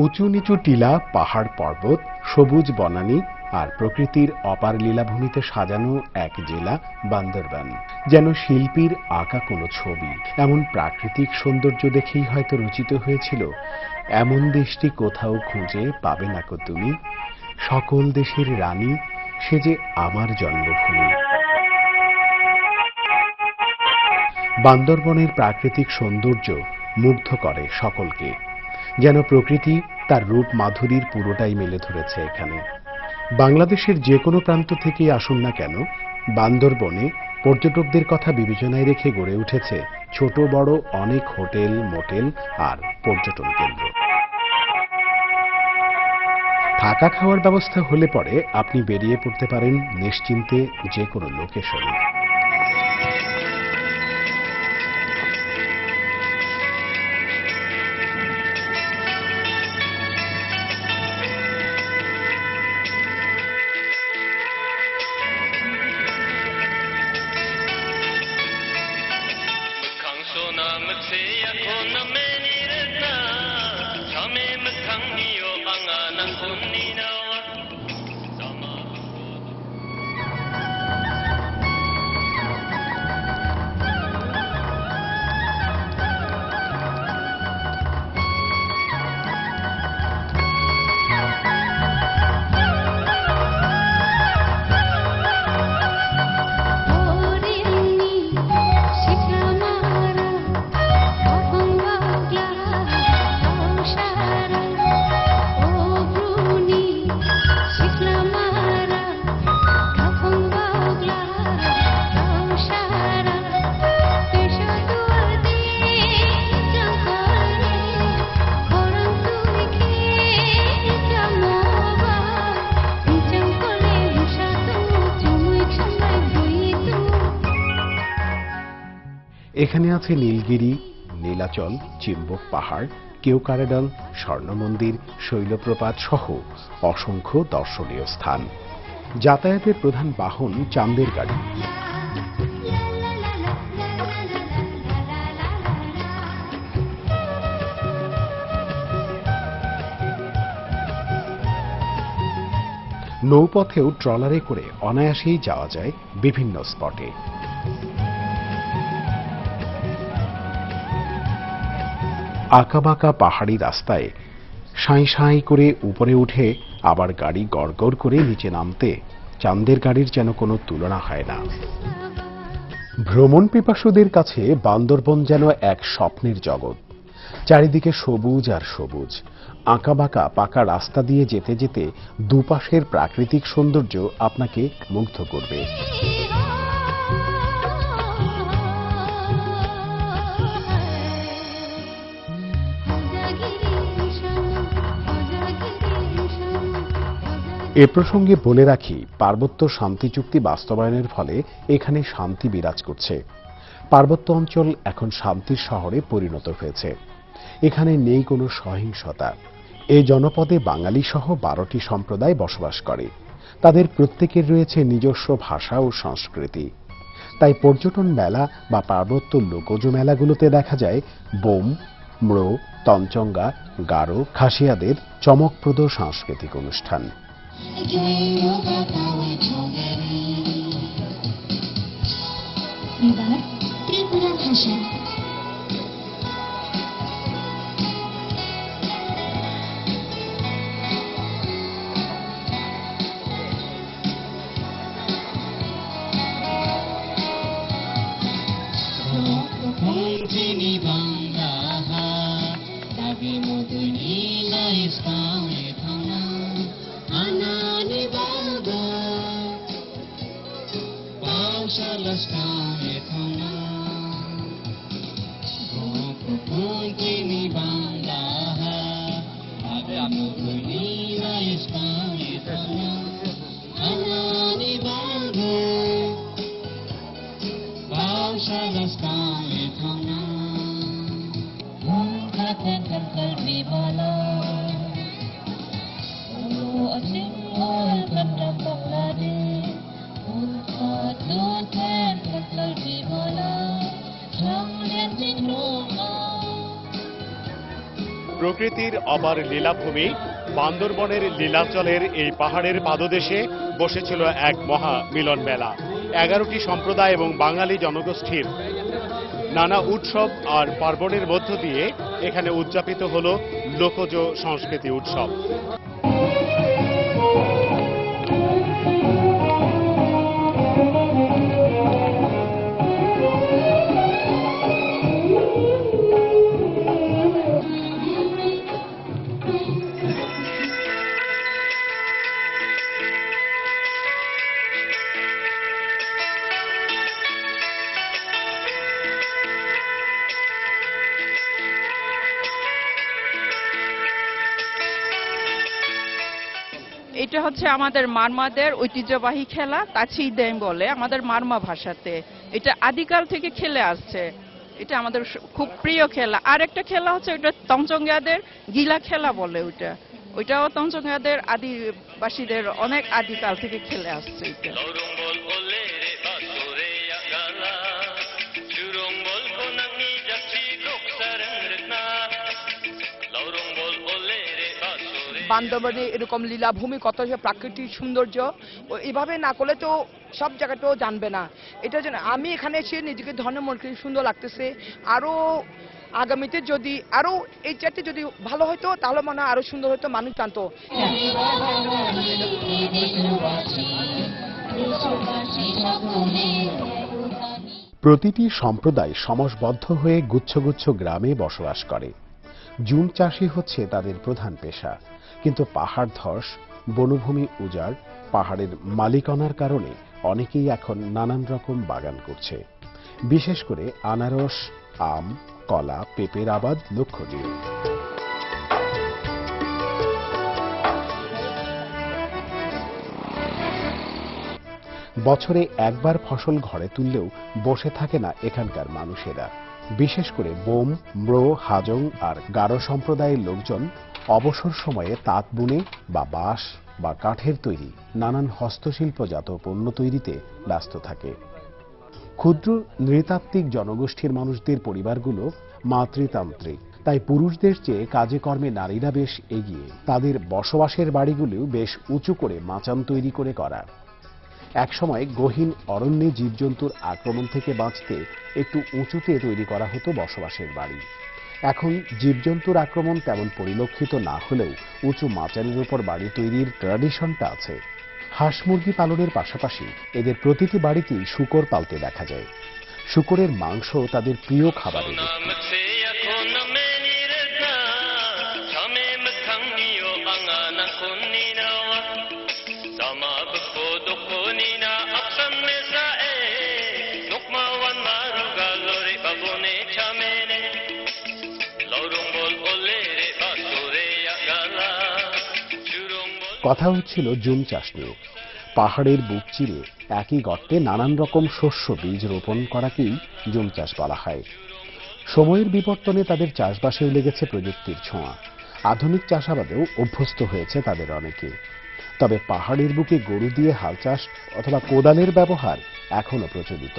উঁচু নিচু টিলা, পাহাড় পর্বত, সবুজ বনানী আর প্রকৃতির অপার লীলাভূমিতে সাজানো এক জেলা বান্দরবান। যেন শিল্পীর আঁকা কোনো ছবি। এমন প্রাকৃতিক সৌন্দর্য দেখেই হয়তো রচিত হয়েছিল, এমন দেশটি কোথাও খুঁজে পাবে না কো তুমি, সকল দেশের রানী সে যে আমার জন্মভূমি। বান্দরবনের প্রাকৃতিক সৌন্দর্য মুগ্ধ করে সকলকে। যেন প্রকৃতি তার রূপ মাধুরীর পুরোটাই মেলে ধরেছে এখানে। বাংলাদেশের যে কোনো প্রান্ত থেকেই আসুন না কেন, বান্দরবনে পর্যটকদের কথা বিবেচনায় রেখে গড়ে উঠেছে ছোট বড় অনেক হোটেল, মোটেল আর পর্যটন কেন্দ্র। থাকা খাওয়ার ব্যবস্থা হলে পরে আপনি বেরিয়ে পড়তে পারেন নিশ্চিন্তে যে কোনো লোকেশনে। এখানে আছে নীলগিরি, নীলাচল, চিম্বক পাহাড়, কেওকারাডাল, স্বর্ণমন্দির, শৈলপ্রপাত সহ অসংখ্য দর্শনীয় স্থান। যাতায়াতের প্রধান বাহন চাঁদের গাড়ি। নৌপথেও ট্রলারে করে অনায়াসেই যাওয়া যায় বিভিন্ন স্পটে। আঁকাবাঁকা পাহাড়ি রাস্তায় সাঁই সাঁই করে উপরে উঠে আবার গাড়ি গড়গড় করে নিচে নামতে চাঁদের গাড়ির যেন কোনো তুলনা হয় না। ভ্রমণ পিপাসুদের কাছে বান্দরবন যেন এক স্বপ্নের জগৎ। চারিদিকে সবুজ আর সবুজ। আঁকাবাঁকা পাকা রাস্তা দিয়ে যেতে যেতে দুপাশের প্রাকৃতিক সৌন্দর্য আপনাকে মুগ্ধ করবে। এ প্রসঙ্গে বলে রাখি, পার্বত্য শান্তি চুক্তি বাস্তবায়নের ফলে এখানে শান্তি বিরাজ করছে। পার্বত্য অঞ্চল এখন শান্তির শহরে পরিণত হয়েছে। এখানে নেই কোনো সহিংসতা। এই জনপদে বাঙালি সহ 12টি সম্প্রদায় বসবাস করে। তাদের প্রত্যেকের রয়েছে নিজস্ব ভাষা ও সংস্কৃতি। তাই পর্যটন মেলা বা পার্বত্য লোকজ মেলাগুলোতে দেখা যায় বোম, ম্রো, তঞ্চঙ্গা, গারো, খাসিয়াদের চমকপ্রদ সাংস্কৃতিক অনুষ্ঠান। ত্রিপুরা ভাষা। প্রকৃতির অপার লীলাভূমি বান্দরবনের লীলাচলের এই পাহাড়ের পাদদেশে বসেছিল এক মহা মিলন মেলা। 11টি সম্প্রদায় এবং বাঙালি জনগোষ্ঠীর নানা উৎসব আর পার্বণের মধ্য দিয়ে এখানে উদযাপিত হল লোকজ সংস্কৃতি উৎসব। এটা হচ্ছে আমাদের মারমাদের ঐতিহ্যবাহী খেলা, কাছি দেম বলে আমাদের মারমা ভাষাতে। এটা আদিকাল থেকে খেলে আসছে, এটা আমাদের খুব প্রিয় খেলা। আর একটা খেলা হচ্ছে ওইটা তঞ্চঙ্গিয়াদের গিলা খেলা বলে, ওইটাও তঞ্চঙ্গিয়াদের আদিবাসীদের অনেক আদিকাল থেকে খেলে আসছে এটা। বান্দরবনে এরকম লীলাভূমি, কত প্রাকৃতিক সৌন্দর্য, এভাবে না করলে তো সব জায়গাটাও জানবে না। এটার জন্য আমি এখানে এসে নিজেকে ধরনের মনে করি সুন্দর লাগতেছে। আরো আগামীতে যদি আরো এই চারটি যদি ভালো হতো তাহলে মনে হয় আরো সুন্দর হতো, মানুষ জানতো। প্রতিটি সম্প্রদায় সমাজবদ্ধ হয়ে গুচ্ছগুচ্ছ গ্রামে বসবাস করে। জুম চাষই হচ্ছে তাদের প্রধান পেশা। কিন্তু পাহাড় ধস, বনভূমি উজাড়, পাহাড়ের মালিকানার কারণে অনেকেই এখন নানান রকম বাগান করছে। বিশেষ করে আনারস, আম, কলা, পেঁপের আবাদ লক্ষণীয়। বছরে একবার ফসল ঘরে তুললেও বসে থাকে না এখানকার মানুষেরা। বিশেষ করে বোম, ম্রো, হাজং আর গারো সম্প্রদায়ের লোকজন অবসর সময়ে তাঁত বুনে বা বাঁশ বা কাঠের তৈরি নানান হস্তশিল্পজাত পণ্য তৈরিতে ব্যস্ত থাকে। ক্ষুদ্র নৃতাত্ত্বিক জনগোষ্ঠীর মানুষদের পরিবারগুলো মাতৃতান্ত্রিক, তাই পুরুষদের চেয়ে কাজে কর্মে নারীরা বেশ এগিয়ে। তাদের বসবাসের বাড়িগুলিও বেশ উঁচু করে মাচান তৈরি করে করা। একসময় গহীন অরণ্যে জীবজন্তুর আক্রমণ থেকে বাঁচতে একটু উঁচুতে তৈরি করা হতো বসবাসের বাড়ি। এখন জীবজন্তুর আক্রমণ তেমন পরিলক্ষিত না হলেও উঁচু মাচানের উপর বাড়ি তৈরির ট্র্যাডিশনটা আছে। হাঁস মুরগি পালনের পাশাপাশি এদের প্রতিটি বাড়িতেই শূকর পালতে দেখা যায়। শূকরের মাংস তাদের প্রিয় খাবারের একটি। কথা হচ্ছিল জুম চাষ নিয়ে। পাহাড়ের বুক চিরে একই গর্তে নানান রকম শস্য বীজ রোপণ করাকেই জুম চাষ বলা হয়। সময়ের বিবর্তনে তাদের চাষবাসেও লেগেছে প্রযুক্তির ছোঁয়া। আধুনিক চাষাবাদেও অভ্যস্ত হয়েছে তাদের অনেকে। তবে পাহাড়ের বুকে গরু দিয়ে হাল চাষ অথবা কোদালের ব্যবহার এখনো প্রচলিত।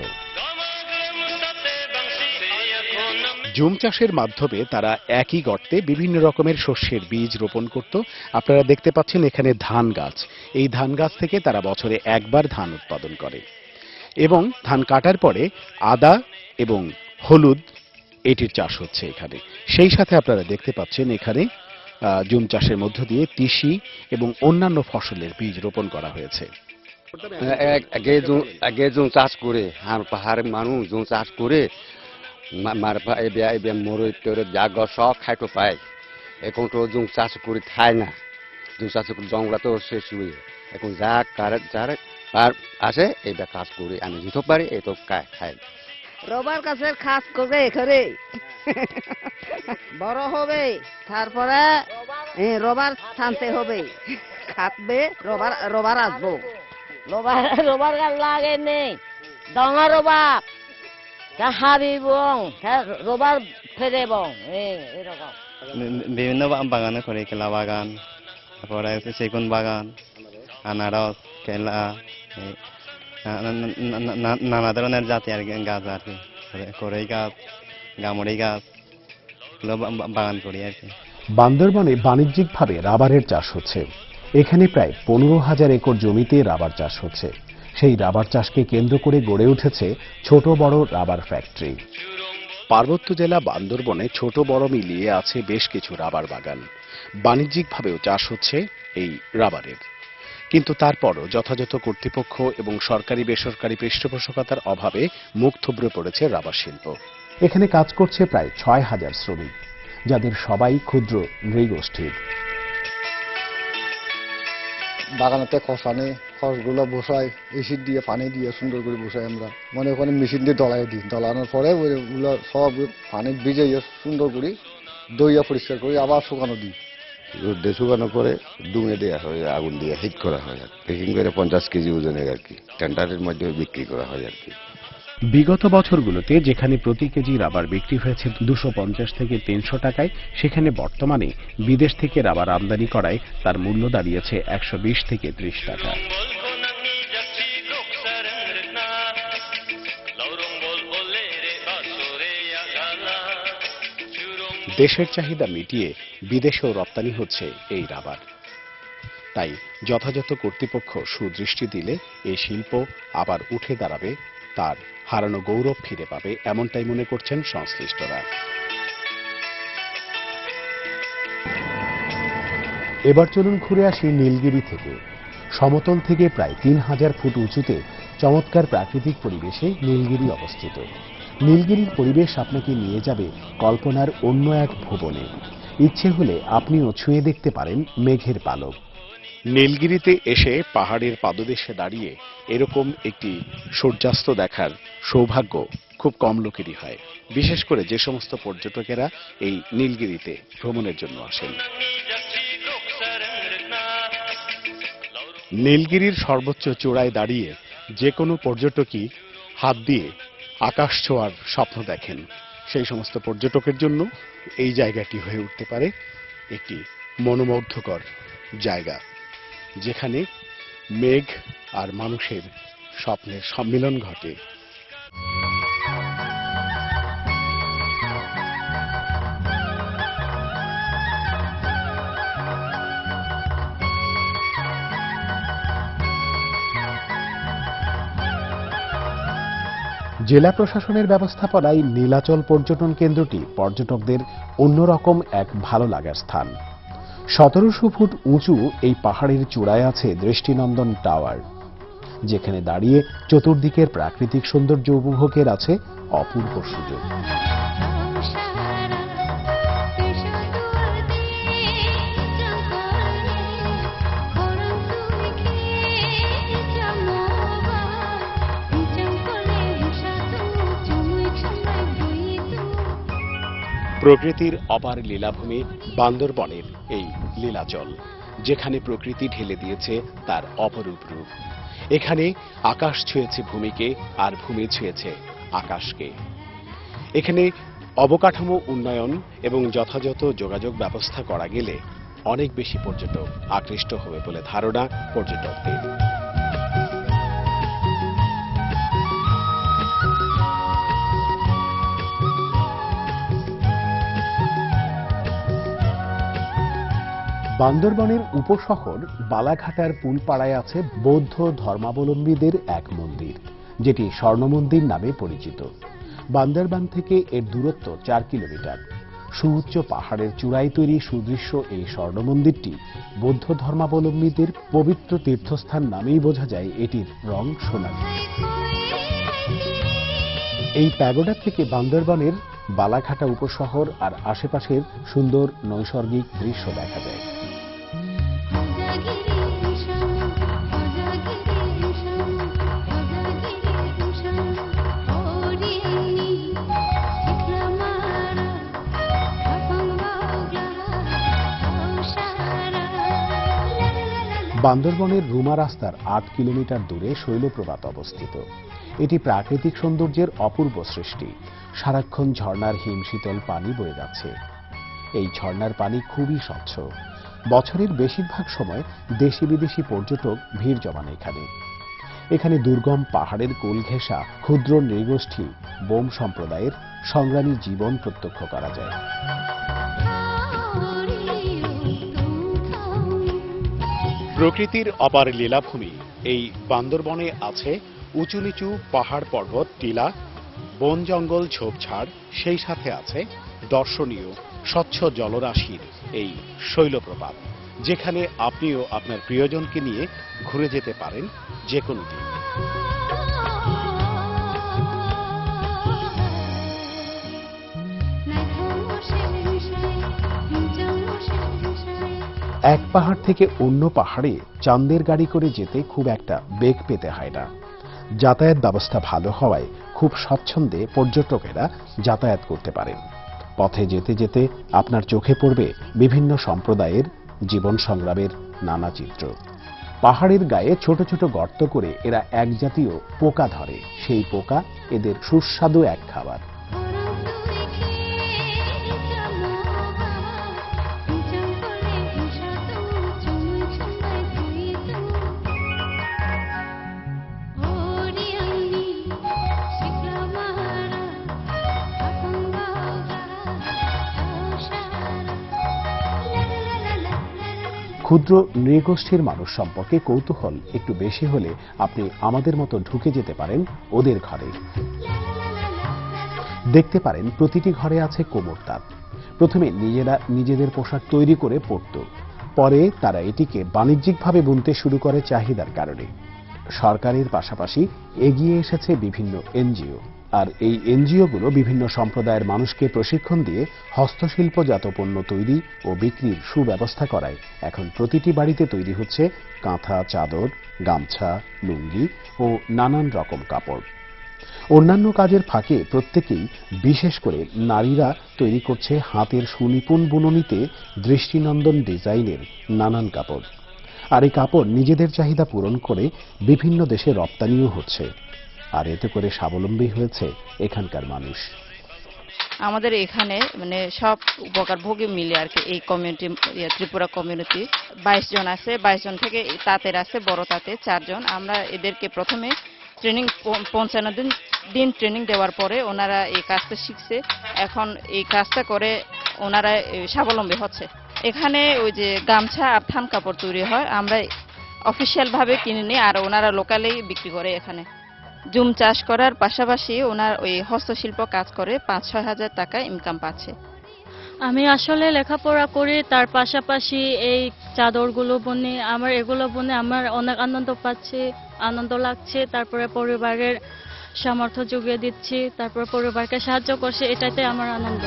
জুম চাষের মাধ্যমে তারা একই গর্তে বিভিন্ন রকমের শস্যের বীজ রোপণ করত। আপনারা দেখতে পাচ্ছেন এখানে ধান গাছ। এই ধান গাছ থেকে তারা বছরে একবার ধান উৎপাদন করে এবং ধান কাটার পরে আদা এবং হলুদ এটির চাষ হচ্ছে এখানে। সেই সাথে আপনারা দেখতে পাচ্ছেন এখানে জুম চাষের মধ্য দিয়ে তিসি এবং অন্যান্য ফসলের বীজ রোপণ করা হয়েছে। আগে জুম চাষ করে আর পাহাড়ের মানুষ জুম চাষ করে মরই টরে জাগ সব খাইতে পায়। এখন তো জুম চাষ করে খায় না, জুম চাষ করে জঙ্গলা তো শেষ হয়ে এখন যা যার আছে এইটা কাজ করে আমি যেতে পারি এই তো খাই। রবার গাছের খাস করে করে বড় হবে, তারপরে রবার টানতে হবে, খাটবে রবার রবার আসবো। রবার গাছ লাগে নেই ডঙা রবার হাবি বং রবার ফেরে বং এরকম বিভিন্ন বাগানে করে, কেলা বাগান, তারপরে সেগুন বাগান, আনারস, কেলা, নানা ধরনের জাতি আর কি গাছ আর কি, কড়ই গাছ, গামড়ি গাছ বাগান করি আর কি। বান্দরবনে বাণিজ্যিকভাবে রাবারের চাষ হচ্ছে। এখানে প্রায় 15,000 একর জমিতে রাবার চাষ হচ্ছে। সেই রাবার চাষকে কেন্দ্র করে গড়ে উঠেছে ছোট বড় রাবার ফ্যাক্টরি। পার্বত্য জেলা বান্দরবনে ছোট বড় মিলিয়ে আছে বেশ কিছু রাবার বাগান। বাণিজ্যিকভাবেও চাষ হচ্ছে এই রাবারের। কিন্তু তারপরও যথাযথ কর্তৃপক্ষ এবং সরকারি বেসরকারি পৃষ্ঠপোষকতার অভাবে মুখ থুবড়ে পড়েছে রাবার শিল্প। এখানে কাজ করছে প্রায় 6,000 শ্রমিক, যাদের সবাই ক্ষুদ্র নৃগোষ্ঠীর। বাগানেতে খস আনে, খসগুলো বসাই এসিড দিয়ে পানি দিয়ে সুন্দর করে বসাই। আমরা মনে করেন মেশিন দিয়ে দলাই দিই, দলানোর পরে ওইগুলো সব পানি ভিজাইয়া সুন্দর করে দইয়া পরিষ্কার করে আবার শুকানো দিই। রোদে শুকানোর পরে ডুঙে দেওয়া হয়, আগুন দিয়ে হিট করা হয়, প্যাকিং করে 50 কেজি ওজনের আর কি টেন্ডারের মাধ্যমে বিক্রি করা হয় আর কি। বিগত বছরগুলোতে যেখানে প্রতি কেজি রাবার বিক্রি হয়েছে 250 থেকে 300 টাকায়, সেখানে বর্তমানে বিদেশ থেকে রাবার আমদানি করায় তার মূল্য দাঁড়িয়েছে 120 থেকে 30 টাকা। দেশের চাহিদা মিটিয়ে বিদেশেও রপ্তানি হচ্ছে এই রাবার। তাই যথাযথ কর্তৃপক্ষ সুদৃষ্টি দিলে এই শিল্প আবার উঠে দাঁড়াবে, তার হারানো গৌরব ফিরে পাবে, এমনটাই মনে করছেন সংশ্লিষ্টরা। এবার চলুন ঘুরে আসি নীলগিরি থেকে। সমতল থেকে প্রায় 3,000 ফুট উঁচুতে চমৎকার প্রাকৃতিক পরিবেশে নীলগিরি অবস্থিত। নীলগিরির পরিবেশ আপনাকে নিয়ে যাবে কল্পনার অন্য এক ভুবনে। ইচ্ছে হলে আপনিও ছুঁয়ে দেখতে পারেন মেঘের পালক। নীলগিরিতে এসে পাহাড়ের পাদদেশে দাঁড়িয়ে এরকম একটি সূর্যাস্ত দেখার সৌভাগ্য খুব কম লোকেরই হয়, বিশেষ করে যে সমস্ত পর্যটকেরা এই নীলগিরিতে ভ্রমণের জন্য আসেন। নীলগিরির সর্বোচ্চ চূড়ায় দাঁড়িয়ে যে কোনো পর্যটকই হাত দিয়ে আকাশ ছোঁয়ার স্বপ্ন দেখেন। সেই সমস্ত পর্যটকের জন্য এই জায়গাটি হয়ে উঠতে পারে একটি মনোমুগ্ধকর জায়গা, যেখানে মেঘ আর মানুষের স্বপ্নের সম্মিলন ঘটে। জেলা প্রশাসনের ব্যবস্থাপনায় নীলাচল পর্যটন কেন্দ্রটি পর্যটকদের অন্যরকম এক ভালো লাগার স্থান। 1700 ফুট উঁচু এই পাহাড়ের চূড়ায় আছে দৃষ্টিনন্দন টাওয়ার, যেখানে দাঁড়িয়ে চতুর্দিকের প্রাকৃতিক সৌন্দর্য উপভোগের আছে অপূর্ব সুযোগ। প্রকৃতির অপার লীলাভূমি বান্দরবনের এই লীলাচল, যেখানে প্রকৃতি ঢেলে দিয়েছে তার অপরূপ রূপ। এখানে আকাশ ছুঁয়েছে ভূমিকে, আর ভূমি ছুঁয়েছে আকাশকে। এখানে অবকাঠামো উন্নয়ন এবং যথাযথ যোগাযোগ ব্যবস্থা করা গেলে অনেক বেশি পর্যটক আকৃষ্ট হবে বলে ধারণা পর্যটকদের। বান্দরবনের উপশহর বালাঘাটার পুলপাড়ায় আছে বৌদ্ধ ধর্মাবলম্বীদের এক মন্দির, যেটি স্বর্ণ মন্দির নামে পরিচিত। বান্দরবান থেকে এর দূরত্ব 4 কিলোমিটার। সুউচ্চ পাহাড়ের চূড়ায় তৈরি সুদৃশ্য এই স্বর্ণ মন্দিরটি বৌদ্ধ ধর্মাবলম্বীদের পবিত্র তীর্থস্থান নামেই বোঝা যায় এটির রং সোনালী। এই প্যাগোডা থেকে বান্দরবনের বালাঘাটা উপশহর আর আশেপাশের সুন্দর নৈসর্গিক দৃশ্য দেখা যায়। বান্দরবনের রুমা রাস্তার 8 কিলোমিটার দূরে শৈলপ্রপাত অবস্থিত। এটি প্রাকৃতিক সৌন্দর্যের অপূর্ব সৃষ্টি। সারাক্ষণ ঝর্ণার হিমশীতল পানি বয়ে যাচ্ছে। এই ঝর্ণার পানি খুবই স্বচ্ছ। বছরের বেশিরভাগ সময় দেশি বিদেশি পর্যটক ভিড় জমান এখানে। এখানে দুর্গম পাহাড়ের কোল ঘেঁষা ক্ষুদ্র নৃগোষ্ঠী বোম সম্প্রদায়ের সংগ্রামী জীবন প্রত্যক্ষ করা যায়। প্রকৃতির অপার লীলাভূমি এই বান্দরবনে আছে উঁচু নিচু পাহাড় পর্বত টিলা, বন জঙ্গল ঝোপঝাড়, সেই সাথে আছে দর্শনীয় স্বচ্ছ জলরাশির এই শৈলপ্রপাত, যেখানে আপনিও আপনার প্রিয়জনকে নিয়ে ঘুরে যেতে পারেন যে কোনো দিন। এক পাহাড় থেকে অন্য পাহাড়ে চাঁদের গাড়ি করে যেতে খুব একটা বেগ পেতে হয় না। যাতায়াত ব্যবস্থা ভালো হওয়ায় খুব স্বচ্ছন্দে পর্যটকেরা যাতায়াত করতে পারেন। পথে যেতে যেতে আপনার চোখে পড়বে বিভিন্ন সম্প্রদায়ের জীবন সংগ্রামের নানা চিত্র। পাহাড়ের গায়ে ছোট ছোট গর্ত করে এরা এক জাতীয় পোকা ধরে, সেই পোকা এদের সুস্বাদু এক খাবার। ক্ষুদ্র নৃগোষ্ঠীর মানুষ সম্পর্কে কৌতূহল একটু বেশি হলে আপনি আমাদের মতো ঢুকে যেতে পারেন ওদের ঘরে। দেখতে পারেন প্রতিটি ঘরে আছে কোমরতাঁত। প্রথমে নিজেরা নিজেদের পোশাক তৈরি করে পরত, পরে তারা এটিকে বাণিজ্যিকভাবে বুনতে শুরু করে চাহিদার কারণে। সরকারের পাশাপাশি এগিয়ে এসেছে বিভিন্ন এনজিও, আর এই এনজিওগুলো বিভিন্ন সম্প্রদায়ের মানুষকে প্রশিক্ষণ দিয়ে হস্তশিল্পজাত পণ্য তৈরি ও বিক্রির সুব্যবস্থা করায় এখন প্রতিটি বাড়িতে তৈরি হচ্ছে কাঁথা, চাদর, গামছা, লুঙ্গি ও নানান রকম কাপড়। অন্যান্য কাজের ফাঁকে প্রত্যেকেই, বিশেষ করে নারীরা, তৈরি করছে হাতের সুনিপুণ বুননিতে দৃষ্টিনন্দন ডিজাইনের নানান কাপড়। আর এই কাপড় নিজেদের চাহিদা পূরণ করে বিভিন্ন দেশে রপ্তানিও হচ্ছে, আর এতে করে স্বাবলম্বী হয়েছে এখানকার মানুষ। আমাদের এখানে মানে সব উপকারভোগী মিলে আর কি এই কমিউনিটি, ত্রিপুরা কমিউনিটি 22 জন আছে। 22 জন থেকে তাঁতের আছে, বড় তাঁতে 4 জন। আমরা এদেরকে প্রথমে ট্রেনিং 55 দিন ট্রেনিং দেওয়ার পরে ওনারা এই কাজটা শিখছে। এখন এই কাজটা করে ওনারা স্বাবলম্বী হচ্ছে। এখানে ওই যে গামছা আর থান কাপড় তৈরি হয়, আমরা অফিসিয়াল ভাবে কিনে নিই, আর ওনারা লোকালেই বিক্রি করে। এখানে জুম চাষ করার পাশাপাশি ওনার ওই হস্তশিল্প কাজ করে 5-6 হাজার টাকা ইনকাম পাচ্ছে। আমি আসলে লেখাপড়া করি, তার পাশাপাশি এই চাদরগুলো বুনি। আমার এগুলো বুনে আমার অনেক আনন্দ পাচ্ছি, আনন্দ লাগছে। তারপরে পরিবারের সামর্থ্য জুগিয়ে দিচ্ছি, তারপর পরিবারকে সাহায্য করছি, এটাতে আমার আনন্দ।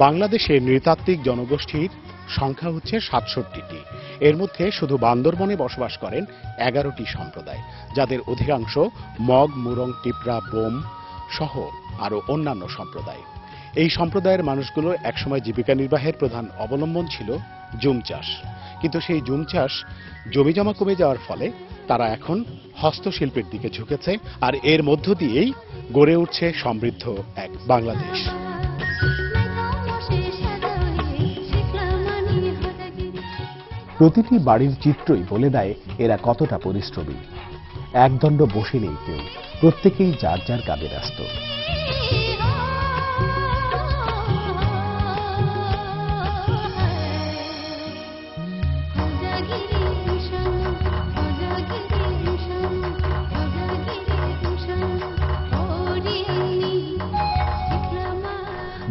বাংলাদেশে নৃতাত্ত্বিক জনগোষ্ঠীর সংখ্যা হচ্ছে 67টি। এর মধ্যে শুধু বান্দরবনে বসবাস করেন 11টি সম্প্রদায়, যাদের অধিকাংশ মগ, মুরং, টিপরা, বোম সহ আরো অন্যান্য সম্প্রদায়। এই সম্প্রদায়ের মানুষগুলোর একসময় জীবিকা নির্বাহের প্রধান অবলম্বন ছিল জুম চাষ, কিন্তু সেই জুম চাষ জমিজমা কমে যাওয়ার ফলে তারা এখন হস্তশিল্পের দিকে ঝুঁকেছে, আর এর মধ্য দিয়েই গড়ে উঠছে সমৃদ্ধ এক বাংলাদেশ। প্রতিটি বাড়ির চিত্রই বলে দেয় এরা কতটা পরিশ্রমী। একদণ্ড বসে নেই কেউ, প্রত্যেকেই যার যার কাজে ব্যস্ত।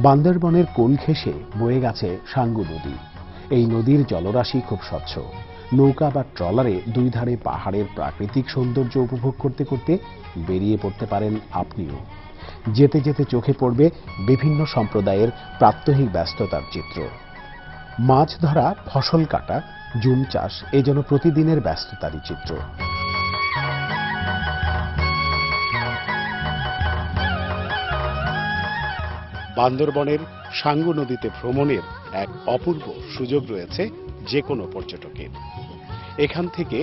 বান্দরবনের কোল ঘেঁষে বয়ে গেছে সাঙ্গু নদী। এই নদীর জলরাশি খুব স্বচ্ছ। নৌকা বা ট্রলারে দুই ধারে পাহাড়ের প্রাকৃতিক সৌন্দর্য উপভোগ করতে করতে বেরিয়ে পড়তে পারেন আপনিও। যেতে যেতে চোখে পড়বে বিভিন্ন সম্প্রদায়ের প্রাত্যহিক ব্যস্ততার চিত্র। মাছ ধরা, ফসল কাটা, জুম চাষ, এ যেন প্রতিদিনের ব্যস্ততারই চিত্র। বান্দরবনের সাঙ্গু নদীতে ভ্রমণের এক অপূর্ব সুযোগ রয়েছে যে কোনো পর্যটকের। এখান থেকে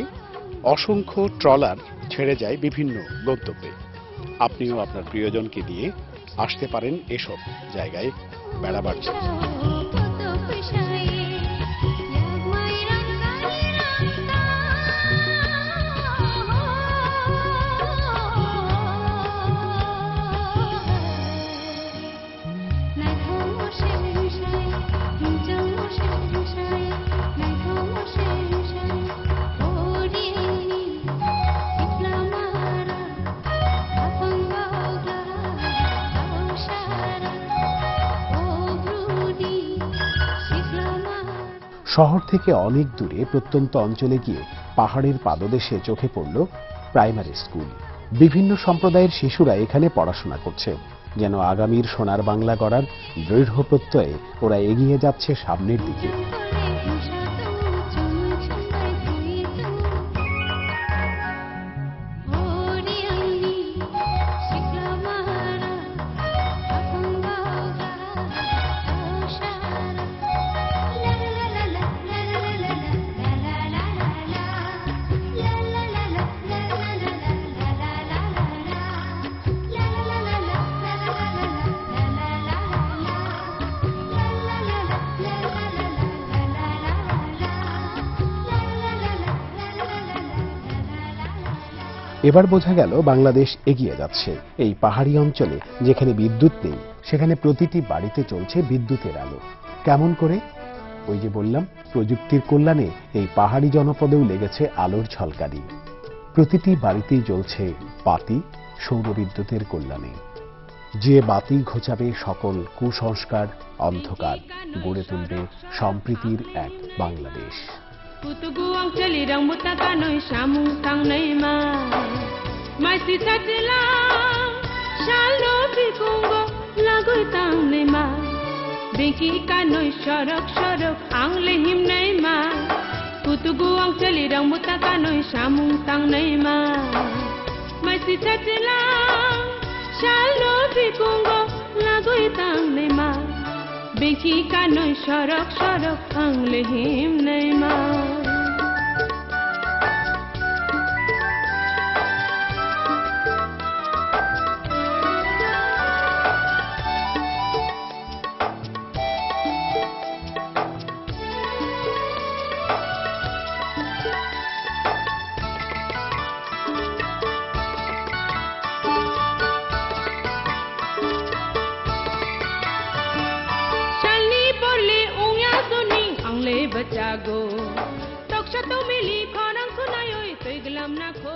অসংখ্য ট্রলার ছেড়ে যায় বিভিন্ন গন্তব্যে। আপনিও আপনার প্রিয়জনকে নিয়ে আসতে পারেন এসব জায়গায় বেড়াবার জন্য। শহর থেকে অনেক দূরে প্রত্যন্ত অঞ্চলে গিয়ে পাহাড়ের পাদদেশে চোখে পড়ল প্রাইমারি স্কুল। বিভিন্ন সম্প্রদায়ের শিশুরা এখানে পড়াশোনা করছে, যেন আগামীর সোনার বাংলা গড়ার দৃঢ় প্রত্যয়ে ওরা এগিয়ে যাচ্ছে সামনের দিকে। এবার বোঝা গেল বাংলাদেশ এগিয়ে যাচ্ছে। এই পাহাড়ি অঞ্চলে যেখানে বিদ্যুৎ নেই সেখানে প্রতিটি বাড়িতে চলছে বিদ্যুতের আলো। কেমন করে? ওই যে বললাম, প্রযুক্তির কল্যাণে এই পাহাড়ি জনপদেও লেগেছে আলোর ঝলকানি। প্রতিটি বাড়িতেই জ্বলছে বাতি সৌর বিদ্যুতের কল্যাণে। যে বাতি ঘোচাবে সকল কুসংস্কার, অন্ধকার, গড়ে তুলবে সম্প্রীতির এক Bangladesh. Putuguang celirang mutakanoi samung tang neima Maisi satilang shalo bikungo lagoi tang neima Beki kanoi sorok sorok ang lehim neima Putuguang celirang mutakanoi samung tang neima Maisi satilang shalo bikungo lagoi tang neima Beki kanoi sorok sorok ang lehim neima Bacago, tok sa tumili, korang kunayoi, to'y galam na ko.